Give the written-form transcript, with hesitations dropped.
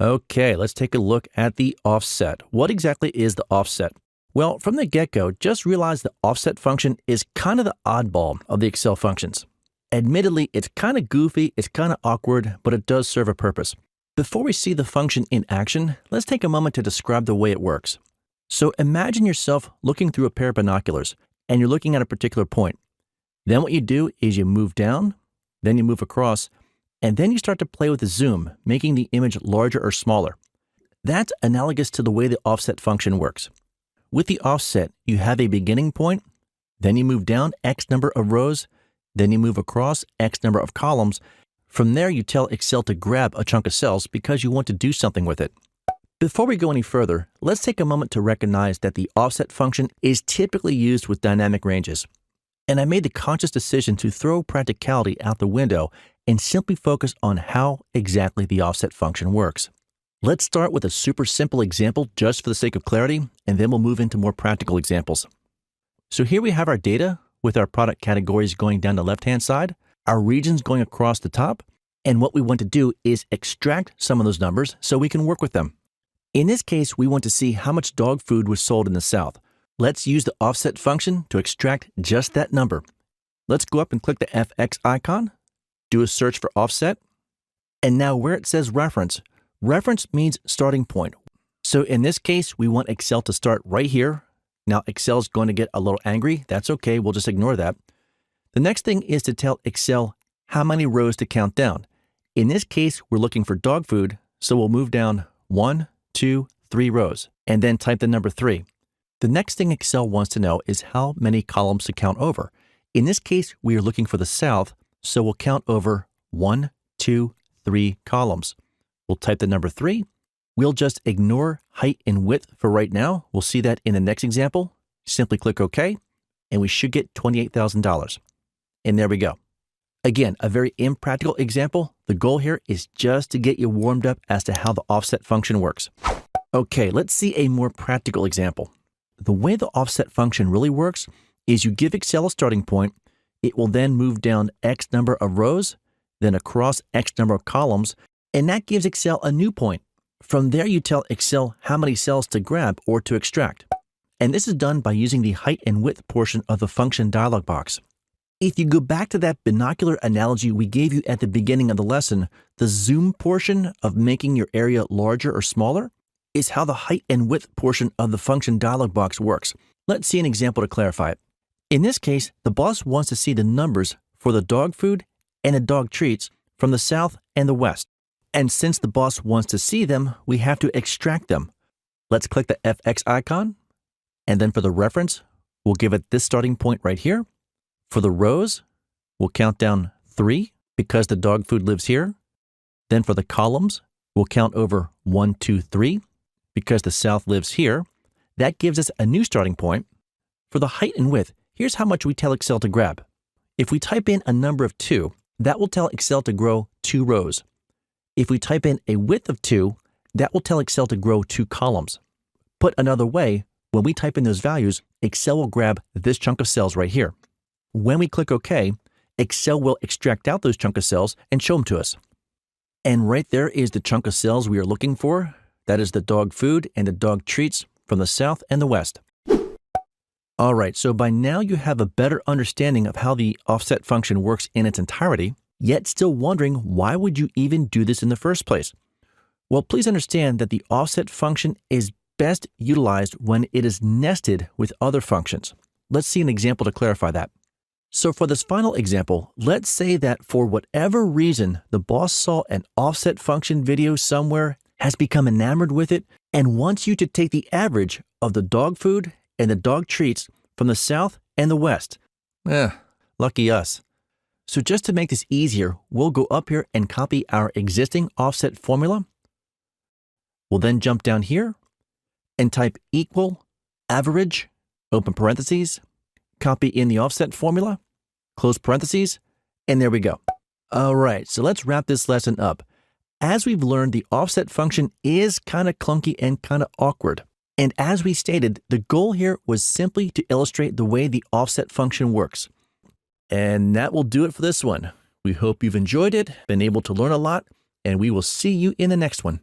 Okay, let's take a look at the offset. What exactly is the offset? Well, from the get-go, just realize the offset function is kind of the oddball of the Excel functions. Admittedly, it's kind of goofy, it's kind of awkward, but it does serve a purpose. Before we see the function in action, let's take a moment to describe the way it works. So imagine yourself looking through a pair of binoculars, and you're looking at a particular point. Then what you do is you move down, then you move across, and then you start to play with the zoom, making the image larger or smaller. That's analogous to the way the offset function works. With the offset, you have a beginning point, then you move down X number of rows, then you move across X number of columns. From there, you tell Excel to grab a chunk of cells because you want to do something with it. Before we go any further, let's take a moment to recognize that the offset function is typically used with dynamic ranges. And I made the conscious decision to throw practicality out the window and simply focus on how exactly the offset function works. Let's start with a super simple example just for the sake of clarity, and then we'll move into more practical examples. So here we have our data with our product categories going down the left-hand side, our regions going across the top, and what we want to do is extract some of those numbers so we can work with them. In this case, we want to see how much dog food was sold in the South. Let's use the offset function to extract just that number. Let's go up and click the FX icon, do a search for offset, and now where it says reference, reference means starting point. So in this case, we want Excel to start right here. Now Excel's going to get a little angry. That's okay, we'll just ignore that. The next thing is to tell Excel how many rows to count down. In this case, we're looking for dog food, so we'll move down 1, 2, 3 rows, and then type the number 3. The next thing Excel wants to know is how many columns to count over. In this case, we are looking for the South, so we'll count over 1, 2, 3 columns. We'll type the number 3. We'll just ignore height and width for right now. We'll see that in the next example. Simply click OK, and we should get $28,000. And there we go. Again, a very impractical example. The goal here is just to get you warmed up as to how the offset function works. Okay, let's see a more practical example. The way the offset function really works is you give Excel a starting point. It will then move down X number of rows, then across X number of columns, and that gives Excel a new point. From there, you tell Excel how many cells to grab or to extract. And this is done by using the height and width portion of the function dialog box. If you go back to that binocular analogy we gave you at the beginning of the lesson, the zoom portion of making your area larger or smaller is how the height and width portion of the function dialog box works. Let's see an example to clarify it. In this case, the boss wants to see the numbers for the dog food and the dog treats from the South and the West. And since the boss wants to see them, we have to extract them. Let's click the FX icon, and then for the reference, we'll give it this starting point right here. For the rows, we'll count down 3 because the dog food lives here. Then for the columns, we'll count over 1, 2, 3 because the South lives here. That gives us a new starting point. For the height and width, here's how much we tell Excel to grab. If we type in a number of 2, that will tell Excel to grow 2 rows. If we type in a width of 2, that will tell Excel to grow 2 columns. Put another way, when we type in those values, Excel will grab this chunk of cells right here. When we click OK, Excel will extract out those chunk of cells and show them to us. And right there is the chunk of cells we are looking for. That is the dog food and the dog treats from the South and the West. All right, so by now you have a better understanding of how the offset function works in its entirety, yet still wondering why would you even do this in the first place? Well, please understand that the offset function is best utilized when it is nested with other functions. Let's see an example to clarify that. So for this final example, let's say that for whatever reason, the boss saw an offset function video somewhere, has become enamored with it, and wants you to take the average of the dog food and the dog treats from the South and the West. Lucky us. So just to make this easier, we'll go up here and copy our existing offset formula. We'll then jump down here and type equal average, open parentheses, copy in the offset formula, close parentheses, and there we go. All right, so let's wrap this lesson up. As we've learned, the offset function is kind of clunky and kind of awkward. And as we stated, the goal here was simply to illustrate the way the offset function works. And that will do it for this one. We hope you've enjoyed it, been able to learn a lot, and we will see you in the next one.